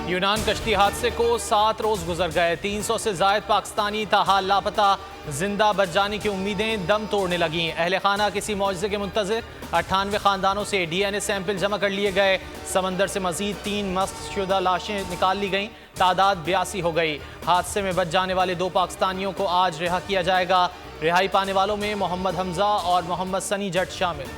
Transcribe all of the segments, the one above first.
यूनान कश्ती हादसे को 7 रोज गुजर गए। 300 से जायद पाकिस्तानी ताहाल लापता। जिंदा बच जाने की उम्मीदें दम तोड़ने लगीं। अहले खाना किसी मौजज़े के मुंतज़िर। 98 खानदानों से DNA सैंपल जमा कर लिए गए। समंदर से मजीद 3 मस्त शुदा लाशें निकाल ली गईं। तादाद 82 हो गई। हादसे में बच जाने वाले 2 पाकिस्तानियों को आज रिहा किया जाएगा। रिहाई पाने वालों में मोहम्मद हमजा और मोहम्मद सनी जट शामिल।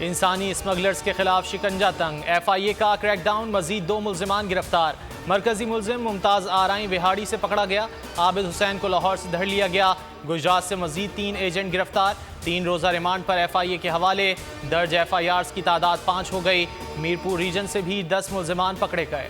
इंसानी स्मगलर्स के खिलाफ शिकंजा तंग। FIA का क्रैकडाउन, मजीद 2 मुल्जिमान गिरफ्तार। मरकजी मुल्जिम मुमताज आराई बिहाड़ी से पकड़ा गया। आबिद हुसैन को लाहौर से धर लिया गया। गुजरात से मजीद 3 एजेंट गिरफ्तार। 3 रोज़ा रिमांड पर FIA के हवाले। दर्ज FIRs की तादाद 5 हो गई। मीरपुर रीजन से भी 10 मुल्जिमान पकड़े गए।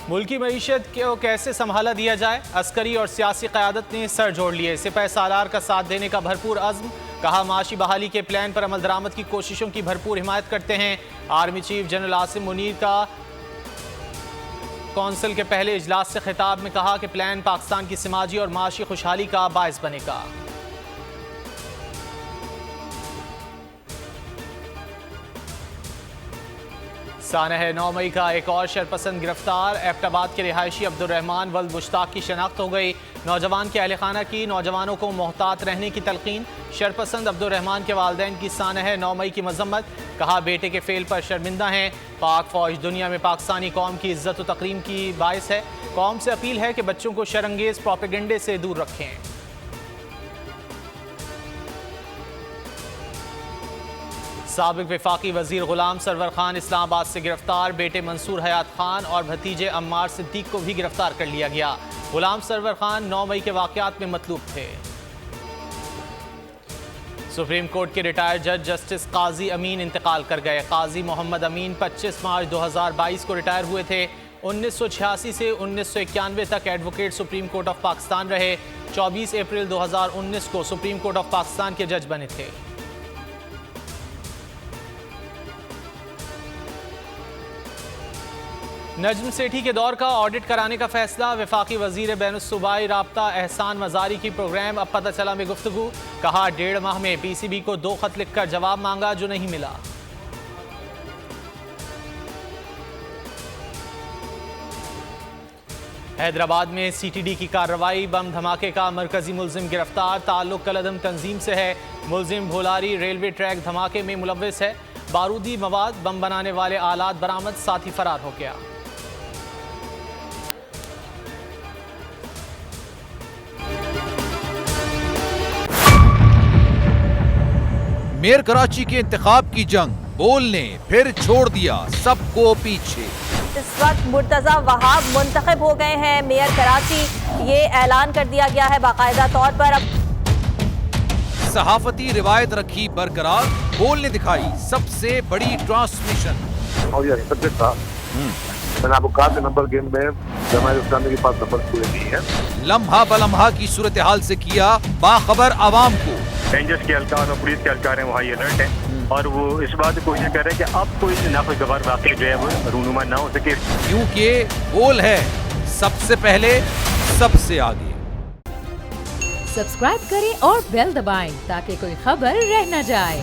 मुल्की मईशत को कैसे संभाला दिया जाए, अस्करी और सियासी क़यादत ने सर जोड़ लिए। सिपह सालार का साथ देने का भरपूर अज़्म। कहा माशी बहाली के प्लान पर अमल दरामद की कोशिशों की भरपूर हिमायत करते हैं। Army chief general Asim Munir का कौंसिल के पहले इजलास से खिताब में कहा कि प्लान पाकिस्तान की समाजी और माशी खुशहाली का बायस बनेगा। सानह 9 मई का एक और शरपसंद गिरफ्तार। एबटाबाद के रिहायशी अब्दुर्रहमान वल्द मुश्ताक की शनाख्त हो गई। नौजवान के अहले खाना की नौजवानों को मोहतात रहने की तलकीन। शरपसंद अब्दुर्रहमान के वालिदैन की सानह 9 मई की मजम्मत। कहा बेटे के फेल पर शर्मिंदा हैं। पाक फौज दुनिया में पाकिस्तानी कौम की इज्जत व तकरीम की बायस है। कौम से अपील है कि बच्चों को शरंगेज प्रोपेगेंडे से दूर रखें। साबिक वफाकी वजीर गुलाम सरवर खान इस्लामाबाद से गिरफ्तार। बेटे मंसूर हयात खान और भतीजे अम्मार सिद्दीक को भी गिरफ्तार कर लिया गया। गुलाम सरवर खान 9 मई के वाकयात में मतलूब थे। सुप्रीम कोर्ट के रिटायर्ड जज जस्टिस काजी अमीन इंतकाल कर गए। काजी मोहम्मद अमीन 25 मार्च 2022 को रिटायर हुए थे। 1986 से 1991 तक advocate supreme court of Pakistan रहे। 24 अप्रैल 2019 को सुप्रीम कोर्ट ऑफ पाकिस्तान के जज बने थे। नजम सेठी के दौर का ऑडिट कराने का फैसला। वफाकी वजीर बैनुस्सूबाई राब्ता एहसान मजारी की प्रोग्राम अब पता चला में गुफ्तगू। कहा 1.5 माह में PCB को 2 खत लिखकर जवाब मांगा जो नहीं मिला। हैदराबाद में CTD की कार्रवाई। बम धमाके का मरकजी मुल्जिम गिरफ्तार। ताल्लुक कलअदम तंजीम से है। मुल्जिम भोलारी रेलवे ट्रैक धमाके में मुलव्विस है। बारूदी मवाद, बम बनाने वाले आलात बरामद, साथी फरार हो गया। मेयर कराची के इंतखाब की जंग, बोल ने फिर छोड़ दिया सबको पीछे। इस वक्त मुर्तजा वहाब मुंतखब हो गए हैं मेयर कराची। ये ऐलान कर दिया गया है बाकायदा तौर पर। अब सहाफती रिवायत रखी बरकरार, बोल ने दिखाई सबसे बड़ी ट्रांसमिशन। और ये सब्जेक्ट था, मैंने आपको कहा कि नंबर गेम में जमात इस्लामी के पास नंबर पूरे नहीं है। लम्हा बलम्हा की सूरत हाल से किया बाखबर आवाम को। रेंजर्स के एहलकार और पुलिस के एहलकार हैं वो हाई अलर्ट हैं और वो इस बात की कोशिश कर रहे हैं कि अब कोई नाखुशगवार वाक़या जो है वो रूनुमा ना हो सके, क्योंकि बोल है सबसे पहले सबसे आगे। सब्सक्राइब करें और बेल दबाएं ताकि कोई खबर रह न जाए।